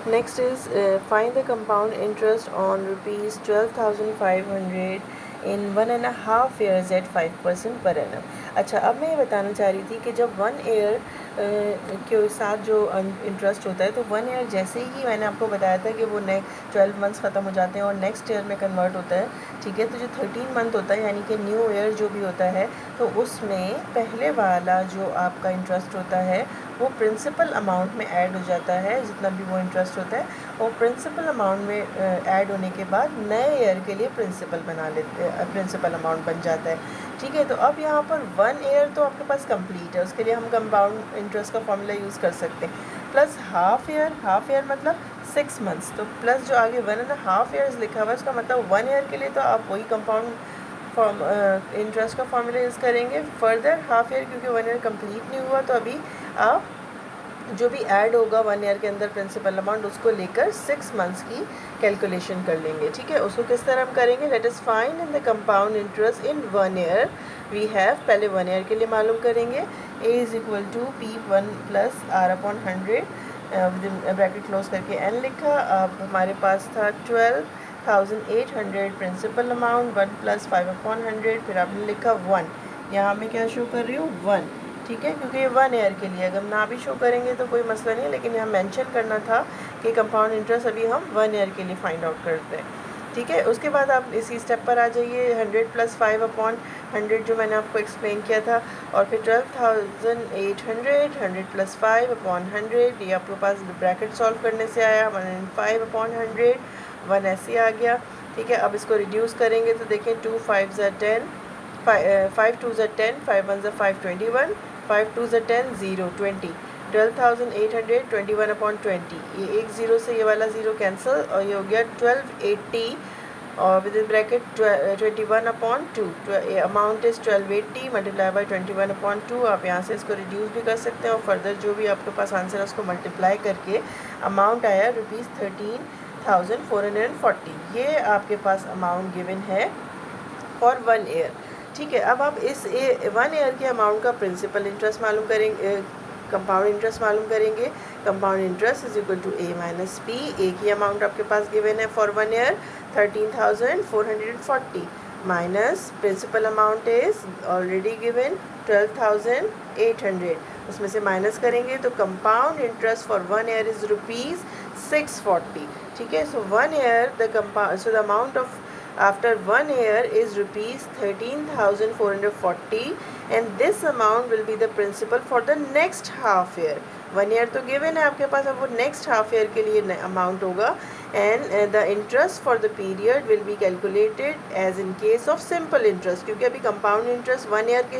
Next is find the compound interest on rupees 12,500 in 1.5 years at 5% per annum. अच्छा, अब मैं ये बताना चाह रही थी कि जब 1 ईयर के साथ जो इंटरेस्ट होता है, तो 1 ईयर जैसे ही मैंने आपको बताया था कि वो 12 मंथ्स ख़त्म हो जाते हैं और नेक्स्ट ईयर में कन्वर्ट होता है, ठीक है। तो जो 13 मंथ होता है यानी कि न्यू ईयर जो भी होता है, तो उसमें पहले वाला जो आपका इंटरेस्ट होता है वो प्रिंसिपल अमाउंट में ऐड हो जाता है, जितना भी वो इंटरेस्ट होता है, और प्रिंसिपल अमाउंट में ऐड होने के बाद नए ईयर के लिए प्रिंसिपल बना लेते प्रिंसिपल अमाउंट बन जाता है, ठीक है। तो अब यहाँ पर 1 ईयर तो आपके पास कंप्लीट है, उसके लिए हम कंपाउंड इंटरेस्ट का फॉर्मूला यूज़ कर सकते हैं। प्लस हाफ ईयर मतलब 6 मंथ्स, तो प्लस जो आगे 1.5 ईयर्स लिखा हुआ है उसका मतलब 1 ईयर के लिए तो आप वही कंपाउंड इंटरेस्ट का फॉर्मूला यूज़ करेंगे। फर्दर हाफ ईयर क्योंकि 1 ईयर कंप्लीट नहीं हुआ, तो अभी आप जो भी ऐड होगा 1 ईयर के अंदर प्रिंसिपल अमाउंट, उसको लेकर 6 मंथ्स की कैलकुलेशन कर लेंगे, ठीक है। उसको किस तरह हम करेंगे, let us find in the compound interest in 1 year. We have, पहले 1 ईयर के लिए मालूम करेंगे, a is equal to P1 plus R upon 100 bracket close करके n लिखा। अब हमारे पास था 12,800 प्रिंसिपल अमाउंट, 1 प्लस 5 अपॉन 100, फिर आपने लिखा 1। यहाँ मैं क्या शो कर रही हूँ, 1, ठीक है, क्योंकि ये 1 ईयर के लिए, अगर ना भी शो करेंगे तो कोई मसला नहीं है, लेकिन यहाँ मेंशन करना था कि कंपाउंड इंटरेस्ट अभी हम 1 ईयर के लिए फाइंड आउट करते हैं, ठीक है। उसके बाद आप इसी स्टेप पर आ जाइए, 100 प्लस 5 अपॉन 100 जो मैंने आपको एक्सप्लेन किया था, और फिर 12,800, 100 प्लस 5 अपॉन 100, ये आपके पास ब्रैकेट सॉल्व करने से आया 105 अपॉन 100, 1 ऐसे आ गया, ठीक है। अब इसको रिड्यूस करेंगे तो देखें 2 5 ज़ा 10, 5 2 ज़ा 10, 5 1 ज़ा 5, 21, 5 2 ज़ा 10, 0 20, 12,800, 21 अपॉन 20, ये एक ज़ीरो से ये वाला ज़ीरो कैंसिल, और ये हो गया 1280, और with in bracket 21 upon 2, amount is 1280 multiply by 21 upon 2। आप यहाँ से इसको रिड्यूस भी कर सकते हैं, और फर्दर जो भी आपके पास आंसर है उसको मल्टीप्लाई करके अमाउंट आया रुपीज़ 13,440। ये आपके पास अमाउंट गिवन है फॉर 1 ईयर, ठीक है। अब आप इस 1 ईयर के अमाउंट का प्रिंसिपल इंटरेस्ट मालूम करेंगे, कंपाउंड इंटरेस्ट मालूम करेंगे। Compound interest is equal to a minus P. एक ही अमाउंट आपके पास गिवन है for 1 year, 13,440, minus principal amount is already given 12,800, उसमें से माइनस करेंगे तो compound interest for 1 year is rupees 640, ठीक है। So 1 year the amount of after 1 year is rupees 13,440, and this amount will be the principal for the next half year. 1 year तो given है आपके पास, अब वो next half year के लिए amount होगा, and the interest for the period will be calculated as in case of simple interest, क्योंकि अभी compound interest 1 year के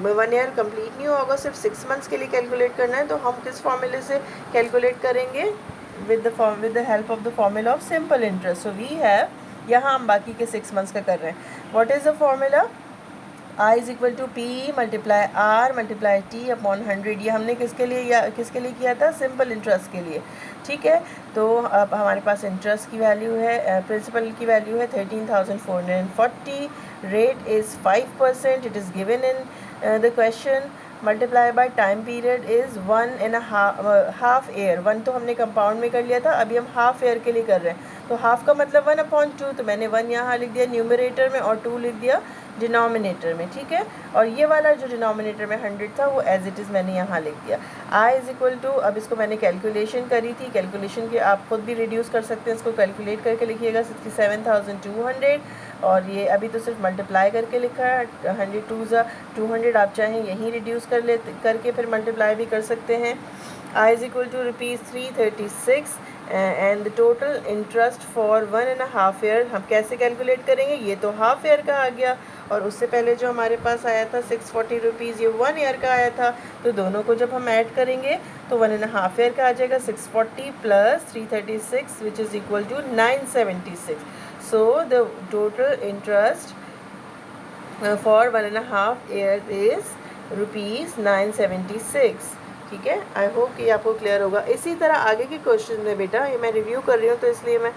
1 ईयर कंप्लीट नहीं होगा, सिर्फ 6 मंथ्स के लिए कैलकुलेट करना है, तो हम किस फॉर्मूले से कैलकुलेट करेंगे, with the help of the formula of simple interest. So we have, यहाँ हम बाकी के 6 मंथ्स का कर रहे हैं। What is the formula, I is equal to P multiply R multiply T upon 100। ये हमने किसके लिए किया था, सिंपल इंटरेस्ट के लिए, ठीक है। तो अब हमारे पास इंटरेस्ट की वैल्यू है, प्रिंसिपल की वैल्यू है 13,440, rate is 5%, it is given in the question, multiply by time period is 1.5 half year. 1 तो हमने कंपाउंड में कर लिया था, अभी हम हाफ ईयर के लिए कर रहे हैं, तो हाफ का मतलब 1/2, तो मैंने 1 यहाँ लिख दिया न्यूमरेटर में और 2 लिख दिया डिनोमिनेटर में, ठीक है। और ये वाला जो डिनोमिनेटर में 100 था वो एज इट इज़ मैंने यहाँ लिख दिया। आई इज़ इक्वल टू, अब इसको मैंने कैलकुलेशन करी थी, कैलकुलेशन की आप खुद भी रिड्यूस कर सकते हैं, इसको कैलकुलेट करके लिखिएगा 67,200, और ये अभी तो सिर्फ मल्टीप्लाई करके लिखा है, 100 2 ज़ा 200, आप चाहें यहीं रिड्यूस करके फिर मल्टीप्लाई भी कर सकते हैं। I is equal to rupees 336, and the total interest for 1.5 year हम कैसे कैलकुलेट करेंगे, ये तो हाफ ईयर का आ गया, और उससे पहले जो हमारे पास आया था 640 रुपीज़, ये 1 ईयर का आया था, तो दोनों को जब हम ऐड करेंगे तो 1.5 ईयर का आ जाएगा 640 plus 336 which is equal to 976। So the total interest for 1.5 year is rupees 976। ठीक है। आई होप कि आपको क्लियर होगा। इसी तरह आगे के क्वेश्चन में बेटा, ये मैं रिव्यू कर रही हूँ तो इसलिए मैं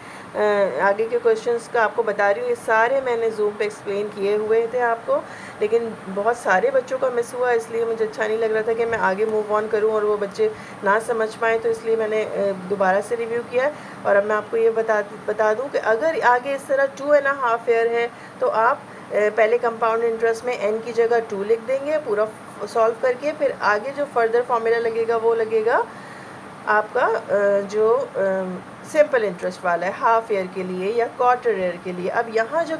आगे के क्वेश्चंस का आपको बता रही हूँ। ये सारे मैंने जूम पे एक्सप्लेन किए हुए थे आपको, लेकिन बहुत सारे बच्चों का मिस हुआ, इसलिए मुझे अच्छा नहीं लग रहा था कि मैं आगे मूव ऑन करूँ और वो बच्चे ना समझ पाएँ, तो इसलिए मैंने दोबारा से रिव्यू किया। और अब मैं आपको ये बता दूँ कि अगर आगे इस तरह 2.5 ईयर है तो आप पहले कंपाउंड इंटरेस्ट में n की जगह 2 लिख देंगे पूरा सॉल्व करके। फिर आगे जो फर्दर फॉर्मूला लगेगा वो लगेगा आपका जो सिंपल इंटरेस्ट वाला है हाफ ईयर के लिए या क्वार्टर ईयर के लिए। अब यहाँ जो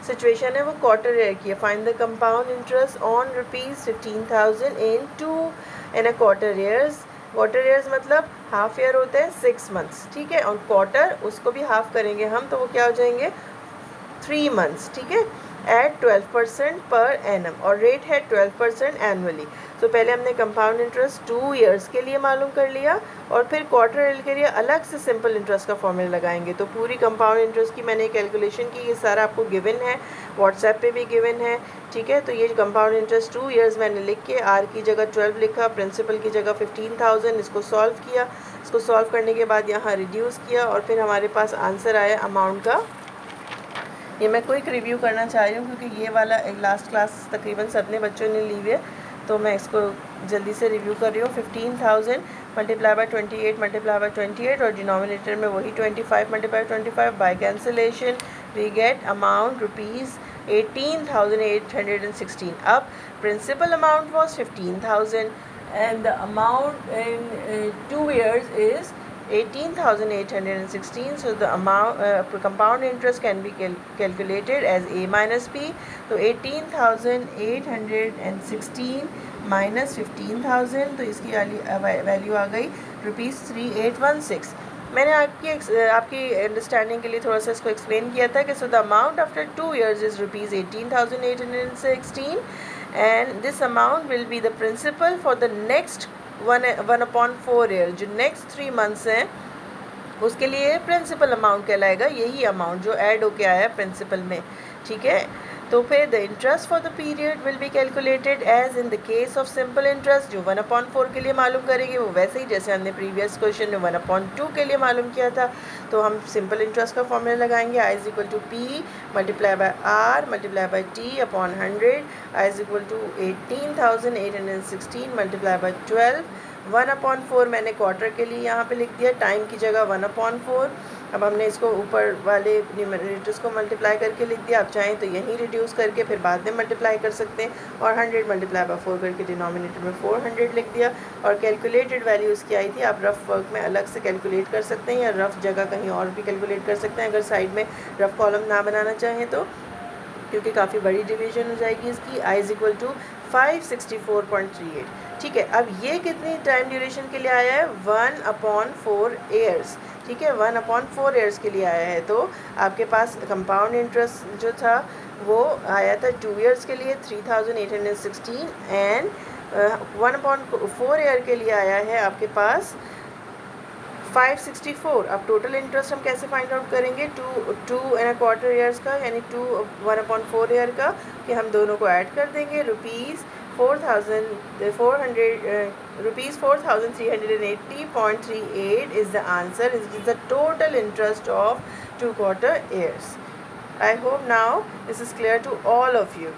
सिचुएशन है वो क्वार्टर ईयर की है। Find the compound interest on ₹15,000 in 2.25 years. Quarter years मतलब हाफ ईयर होते हैं 6 मंथ्स, ठीक है। और क्वार्टर उसको भी हाफ करेंगे हम, तो वो क्या हो जाएंगे 3 मंथ्स, ठीक है। एट 12% पर एनम और रेट है 12% एनुअली। तो पहले हमने कंपाउंड इंटरेस्ट 2 ईयर्स के लिए मालूम कर लिया और फिर क्वार्टर ईयर के लिए अलग से सिंपल इंटरेस्ट का फॉर्मूला लगाएंगे। तो पूरी कंपाउंड इंटरेस्ट की मैंने कैलकुलेशन की, ये सारा आपको गिवन है, व्हाट्सएप पे भी गिवन है, ठीक है। तो ये कंपाउंड इंटरेस्ट 2 ईयर्स मैंने लिख के आर की जगह 12 लिखा, प्रिंसिपल की जगह 15,000, इसको सॉल्व किया। इसको सॉल्व करने के बाद यहाँ रिड्यूस किया और फिर हमारे पास आंसर आया अमाउंट का। ये मैं क्विक रिव्यू करना चाह रही हूँ क्योंकि ये वाला लास्ट क्लास तकरीबन सबने बच्चों ने ली हुई है, तो मैं इसको जल्दी से रिव्यू कर रही हूँ। 15,000 मल्टीप्लाई बाय 28 मल्टीप्लाई बाय 28 और डिनोमिनेटर में वही 25 multiply 25 by cancellation we get amount ₹18,816। अब principal amount was 15,000 and the amount in 2 years is 18,816. So the amount compound interest can be calculated as a minus b. तो 18,816 minus 15,000, तो इसकी value आ गई ₹3816। मैंने आपकी अंडरस्टैंडिंग के लिए थोड़ा सा इसको एक्सप्लेन किया था कि so the amount after 2 years is ₹18,816 and this amount will be the principal for the next 1/4 year। जो नेक्स्ट 3 months हैं उसके लिए प्रिंसिपल अमाउंट कहलाएगा, यही अमाउंट जो ऐड होके आया प्रिंसिपल में, ठीक है। तो फिर the interest for the period will be calculated as in the case of simple interest. जो 1/4 के लिए मालूम करेंगे वो वैसे ही जैसे हमने प्रीवियस क्वेश्चन में 1/2 के लिए मालूम किया था। तो हम सिंपल इंटरेस्ट का फॉर्मूला लगाएंगे, I is equal to P multiply by R multiply by T upon 100। I is equal to 18,816 multiply by 12। 1/4 मैंने क्वार्टर के लिए यहाँ पे लिख दिया, टाइम की जगह 1/4। अब हमने इसको ऊपर वाले न्यूमरेटर्स को मल्टीप्लाई करके लिख दिया। आप चाहें तो यहीं रिड्यूस करके फिर बाद में मल्टीप्लाई कर सकते हैं और 100 मल्टीप्लाई बाय 4 करके डिनोमिनेटर में 400 लिख दिया और कैलकुलेटेड वैल्यू इसकी आई थी। आप रफ वर्क में अलग से कैलकुलेट कर सकते हैं या रफ जगह कहीं और भी कैलकुलेट कर सकते हैं अगर साइड में रफ कॉलम ना बनाना चाहें तो, क्योंकि काफ़ी बड़ी डिवीजन हो जाएगी इसकी। I इज इक्वल टू 564.38, ठीक है। अब ये कितनी टाइम ड्यूरेशन के लिए आया है 1/4 ईयर्स, ठीक है। 1/4 ईयर्स के लिए आया है। तो आपके पास कंपाउंड इंटरेस्ट जो था वो आया था 2 ईयर्स के लिए 3,816 एंड 1/4 ईयर के लिए आया है आपके पास 564। अब टोटल इंटरेस्ट हम कैसे फाइंड आउट करेंगे 2.25 ईयर्स का, यानी 1/4 ईयर का, कि हम दोनों को ऐड कर देंगे। ₹4,380.38 is the answer. It is the total interest of 2/4 years. I hope now this is clear to all of you.